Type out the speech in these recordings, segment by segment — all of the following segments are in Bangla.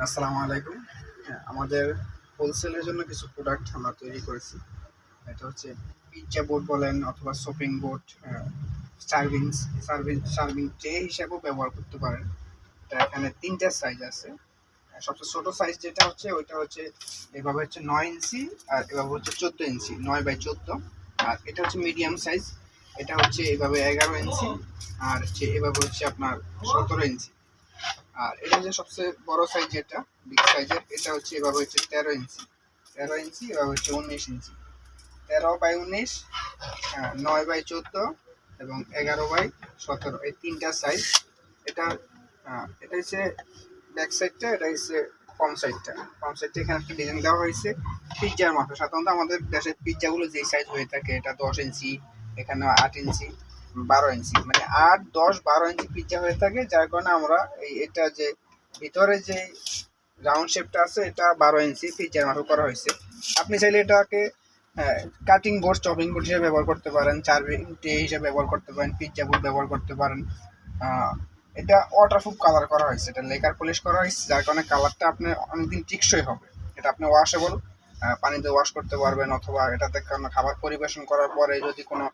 আসসালামু আলাইকুম। হ্যাঁ, আমাদের হোলসেলের জন্য কিছু প্রোডাক্ট আমরা তৈরি করেছি। এটা হচ্ছে পিজ্জা বোর্ড বলেন অথবা শপিং বোর্ড, সার্ভিং ট্রে হিসাবেও ব্যবহার করতে পারেন। এটা এখানে ৩টা সাইজ আছে। সবচেয়ে ছোট সাইজ যেটা হচ্ছে ওইটা হচ্ছে এভাবে হচ্ছে ৯ ইঞ্চি, আর এভাবে হচ্ছে ১৪ ইঞ্চি, ৯/১৪। আর এটা হচ্ছে মিডিয়াম সাইজ, এটা হচ্ছে এভাবে ১১ ইঞ্চি, আর হচ্ছে এভাবে হচ্ছে আপনার ১৭ ইঞ্চি। আর এটা হচ্ছে সবচেয়ে বড় সাইজ, যেটা বিগ সাইজের, এটা হচ্ছে এভাবে হচ্ছে ১৩ ইঞ্চি, ১৩ ইঞ্চি, এভাবে হচ্ছে ১৯ ইঞ্চি। ১৩/১৯, ৯/১৪ এবং ১১/১৭, এই ৩টা সাইজ। এটা এটা হচ্ছে ব্যাক সাইডটা, এটা হচ্ছে ফ্রন্ট সাইডটা এখানে একটা ডিজাইন দেওয়া হয়েছে পিজ্জার মাপে। সাধারণত আমাদের দেশের পিজ্জাগুলো যে সাইজ হয়ে থাকে এটা ১০ ইঞ্চি, এখানে ৮ ইঞ্চি, ১২ ইঞ্চি, মানে ৮, ১০, ১২ ইঞ্চি পিজ্জা হয়ে থাকে, যার কারণে আমরা এটা যে ভিতরে যে রাউন্ড শেপটা আছে এটা ১২ ইঞ্চি পিজ্জার মাপে করা হয়েছে। আপনি চাইলে এটাকে কাটিং বোর্ড, চপিং বোর্ড হিসেবে ব্যবহার করতে পারেন, সার্ভিং ট্রে হিসেবে ব্যবহার করতে পারেন, পিজ্জা বোর্ড ব্যবহার করতে পারেন। এটা ওয়াটারপ্রুফ কালার করা হয়েছে, এটা লেকার পলিশ করা হয়েছে, যার কারণে কালারটা আপনার অনেকদিন টিকসই হবে। এটা আপনি ওয়াশেবল, পানিতে ওয়াশ করতে পারবেন, অথবা এটাতে কোনো খাবার পরিবেশন করার পরে যদি কোনো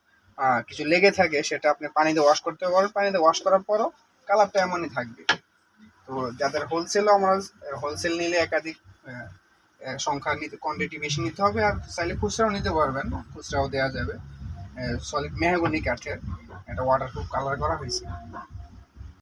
কিছু লেগে থাকে সেটা আপনি পানিতে ওয়াশ করতে পারবেন, পানিতে ওয়াশ করার পরও কালারটা এমনই থাকবে। তো যাদের হোলসেল নিলে একাধিক সংখ্যা নিতে, কোয়ান্টিটি বেশি নিতে হবে, আর চাইলে খুচরাও নিতে পারবেন, খুচরাও দেওয়া যাবে। সলিড মেহগনি কাঠের এটা ওয়াটারপ্রুফ কালার করা হয়েছে।